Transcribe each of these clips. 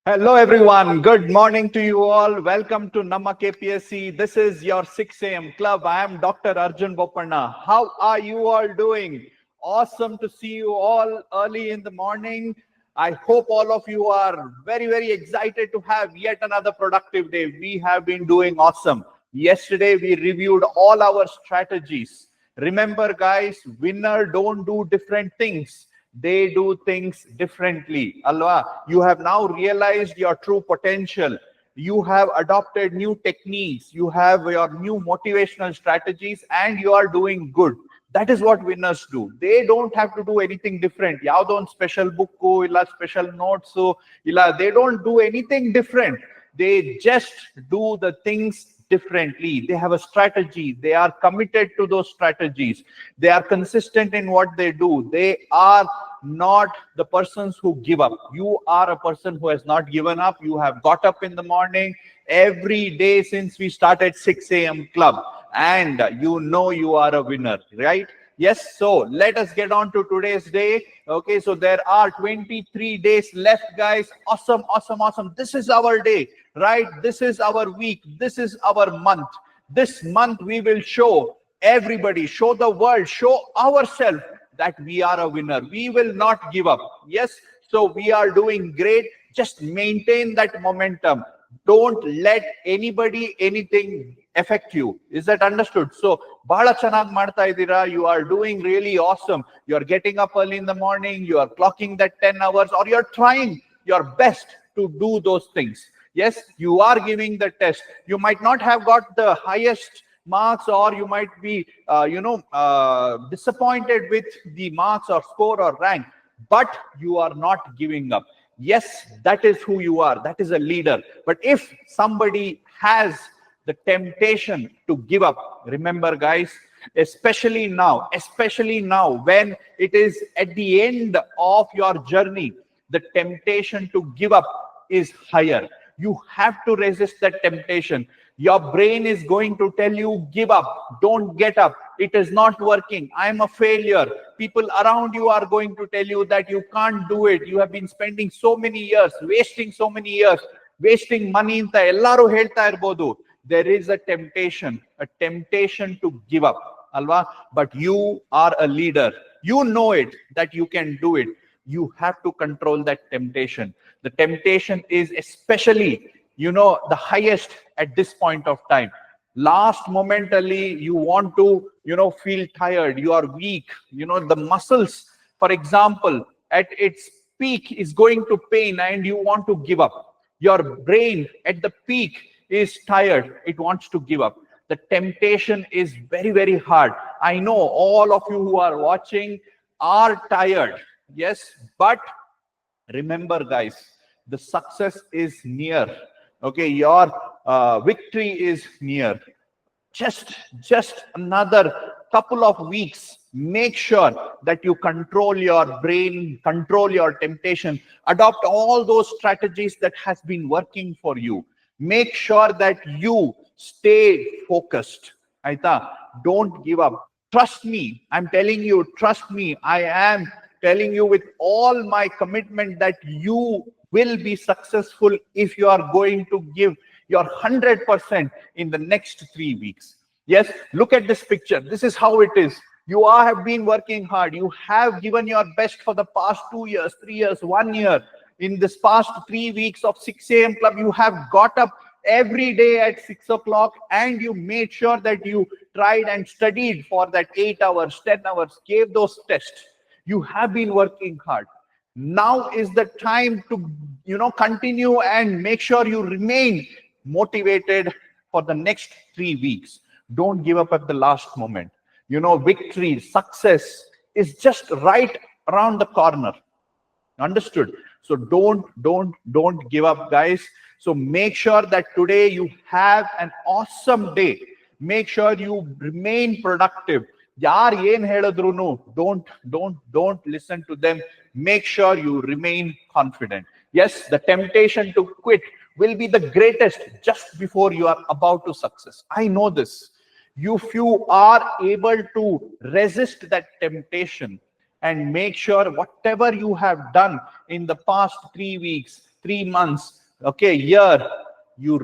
Hello, everyone. Good morning to you all. Welcome to Namma KPSC. This is your 6 a.m. club. I am Dr. Arjun Bopanna. How are you all doing? Awesome to see you all early in the morning. I hope all of you are very, very excited to have yet another productive day. We have been doing awesome. Yesterday, we reviewed all our strategies. Remember, guys, winner don't do different things. They do things differently. Allah, you have now realized your true potential. You have adopted new techniques. You have your new motivational strategies and you are doing good. That is what winners do. They don't have to do anything different. Yaudon special book, illa special notes, illa they don't do anything different. They just do the things differently. They have a strategy. They are committed to those strategies. They are consistent in what they do. They are not the persons who give up. You are a person who has not given up. You have got up in the morning every day since we started 6 a.m. club, and you know you are a winner, right? Yes, so let us get on to today's day. Okay, so there are 23 days left, guys. Awesome, awesome, awesome. This is our day, right? This is our week. This is our month. This month we will show everybody, show the world, show ourselves that we are a winner. We will not give up. Yes, so we are doing great. Just maintain that momentum. Don't let anybody, anything affect you. Is that understood? So, bahala chanag ಮಾಡ್ತಾ ಇದ್ದೀರಾ. You are doing really awesome. You are getting up early in the morning. You are clocking that 10 hours, or you are trying your best to do those things. Yes, you are giving the test. You might not have got the highest marks, or you might be, disappointed with the marks or score or rank, but you are not giving up. Yes, that is who you are. That is a leader. But if somebody has the temptation to give up, remember, guys, especially now when it is at the end of your journey, the temptation to give up is higher. You have to resist that temptation. Your brain is going to tell you, give up, don't get up, it is not working, I am a failure. People around you are going to tell you that you can't do it. You have been spending so many years, wasting so many years, wasting money ಅಂತ ಎಲ್ಲರೂ ಹೇಳ್ತಾ ಇರಬಹುದು. There is a temptation to give up, alwa. But you are a leader. You know it, that you can do it. You have to control that temptation. The temptation is especially, the highest at this point of time. Last momentarily, you want to, feel tired. You are weak. The muscles, for example, at its peak is going to pain and you want to give up. Your brain at the peak is tired. It wants to give up. The temptation is very, very hard. I know all of you who are watching are tired. Yes, but remember, guys, the success is near. Okay, your victory is near. Just another couple of weeks. Make sure that you control your brain, control your temptation, adopt all those strategies that has been working for you. Make sure that you stay focused. Aita, don't give up. Trust me, I'm telling you, trust me. I am telling you with all my commitment that you will be successful if you are going to give your 100% in the next 3 weeks. Yes, look at this picture. This is how it is. You have been working hard. You have given your best for the past 2 years, 3 years, 1 year. In this past 3 weeks of 6 a.m. club, you have got up every day at 6 o'clock and you made sure that you tried and studied for that 8 hours, 10 hours, gave those tests. You have been working hard. Now is the time to, continue and make sure you remain motivated for the next 3 weeks. Don't give up at the last moment. Victory, success is just right around the corner. Understood? So don't give up, guys. So make sure that today you have an awesome day. Make sure you remain productive. Yaar yen heladrunu, don't listen to them. Make sure you remain confident. Yes, the temptation to quit will be the greatest just before you are about to success. I know this. If you are able to resist that temptation and make sure whatever you have done in the past 3 weeks, 3 months, Okay, here you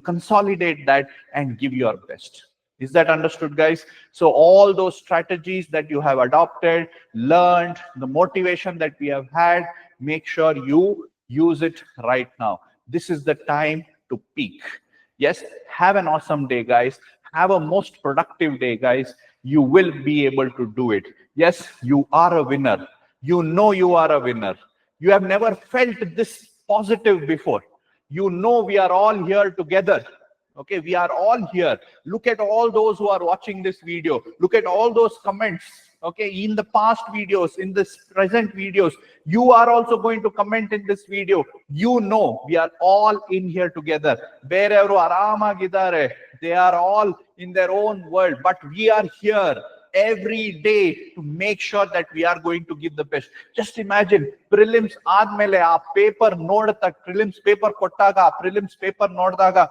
consolidate that and give your best. Is that understood, guys? So all those strategies that you have adopted, learned, the motivation that we have had, make sure you use it right now. This is the time to peak. Yes, have an awesome day, guys. Have a most productive day, guys. You will be able to do it. Yes, you are a winner. You know you are a winner. You have never felt this positive before. You know we are all here together. Okay, we are all here. Look at all those who are watching this video. Look at all those comments. Okay, in the past videos, in this present videos, you are also going to comment in this video. You know we are all in here together. Berevaru aramagidare. They are all in their own world, but we are here every day to make sure that we are going to give the best. Just imagine prelims aadmele aa paper nodata, prelims paper kottaga, prelims paper nodaga,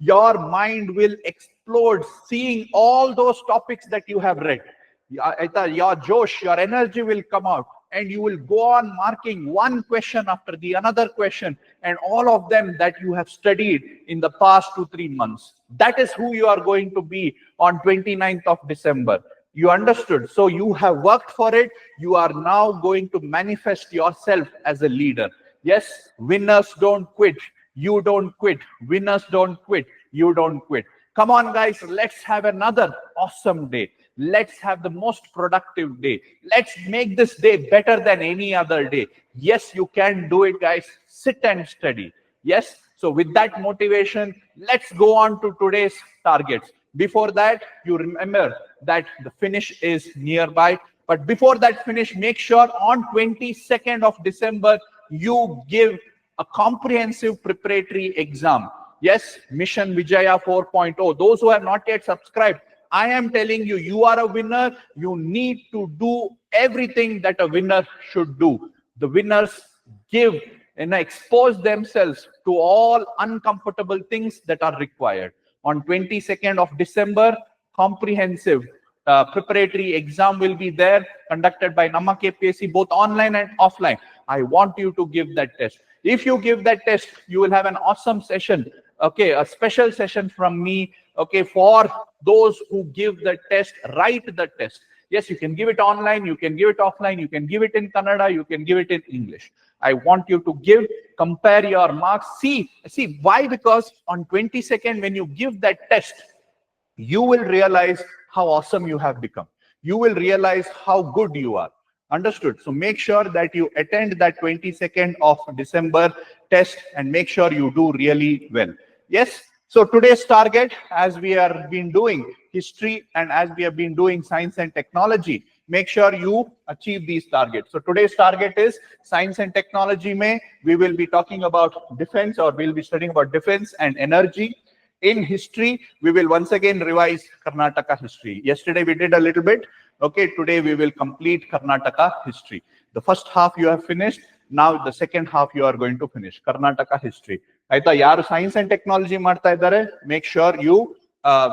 your mind will explode seeing all those topics that you have read. Your Josh, your energy will come out, and you will go on marking one question after the another question, and all of them that you have studied in the past 2-3 months. That is who you are going to be on 29th of December. You understood? So you have worked for it. You are now going to manifest yourself as a leader. Yes, winners don't quit. You don't quit. Winners don't quit. You don't quit. Come on, guys. Let's have another awesome day. Let's have the most productive day. Let's make this day better than any other day. Yes, you can do it, guys. Sit and study. Yes. So with that motivation, let's go on to today's targets. Before that, you remember that the finish is nearby. But before that finish, make sure on 22nd of December, you give a comprehensive preparatory exam. Yes, Mission Vijaya 4.0. Those who have not yet subscribed, I am telling you, you are a winner. You need to do everything that a winner should do. The winners give and expose themselves to all uncomfortable things that are required. On 22nd of December, comprehensive preparatory exam will be there, conducted by Namma KPSC, both online and offline. I want you to give that test. If you give that test, you will have an awesome session. Okay, a special session from me. Okay, for those who give the test, write the test. Yes, you can give it online, you can give it offline, you can give it in Kannada, you can give it in English. I want you to give, compare your marks. See why? Because on 22nd, when you give that test, you will realize how awesome you have become. You will realize how good you are. Understood? So make sure that you attend that 22nd of December test and make sure you do really well. Yes. So today's target, as we have been doing history and as we have been doing science and technology, make sure you achieve these targets. So today's target is science and technology. We will be talking about defense, or we'll be studying about defense and energy. In history, we will once again revise Karnataka history. Yesterday we did a little bit. Okay, today we will complete Karnataka history. The first half you have finished. Now the second half you are going to finish Karnataka history. Aita yaru science and technology marta idare, make sure you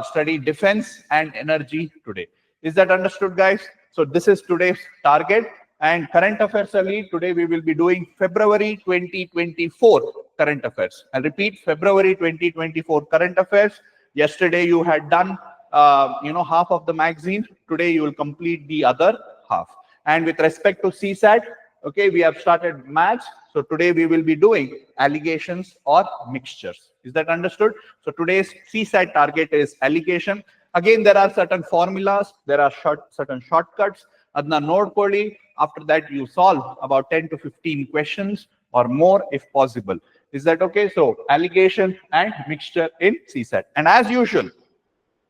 study defense and energy today. Is that understood, guys? So this is today's target. And current affairs ali, today we will be doing February 2024 current affairs. I'll repeat, February 2024 current affairs. Yesterday you had done half of the magazine. Today you will complete the other half. And with respect to CSAT, okay, we have started maths. So today we will be doing alligations or mixtures. Is that understood? So today's CSAT target is alligation. Again, there are certain formulas. There are certain shortcuts. Adna nodkoli. After that, you solve about 10 to 15 questions or more if possible. Is that okay? So alligation and mixture in CSAT. And as usual,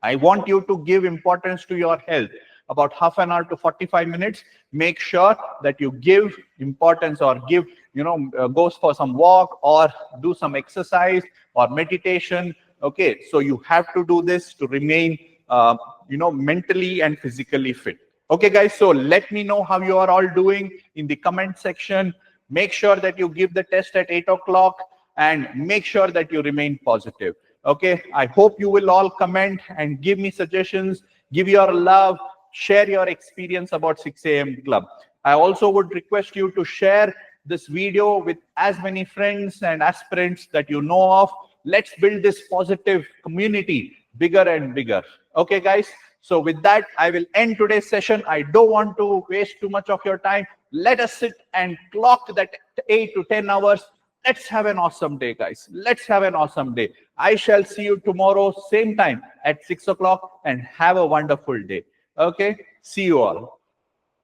I want you to give importance to your health. About half an hour to 45 minutes, make sure that you give importance or give, goes for some walk or do some exercise or meditation. Okay, so you have to do this to remain, mentally and physically fit. Okay, guys, so let me know how you are all doing in the comment section. Make sure that you give the test at 8 o'clock and make sure that you remain positive. Okay, I hope you will all comment and give me suggestions, give your love, share your experience about 6 a.m. club. I also would request you to share this video with as many friends and aspirants that you know of. Let's build this positive community bigger and bigger. Okay, guys. So with that, I will end today's session. I don't want to waste too much of your time. Let us sit and clock that 8 to 10 hours. Let's have an awesome day, guys. Let's have an awesome day. I shall see you tomorrow, same time at 6 o'clock, and have a wonderful day. Okay? See you all.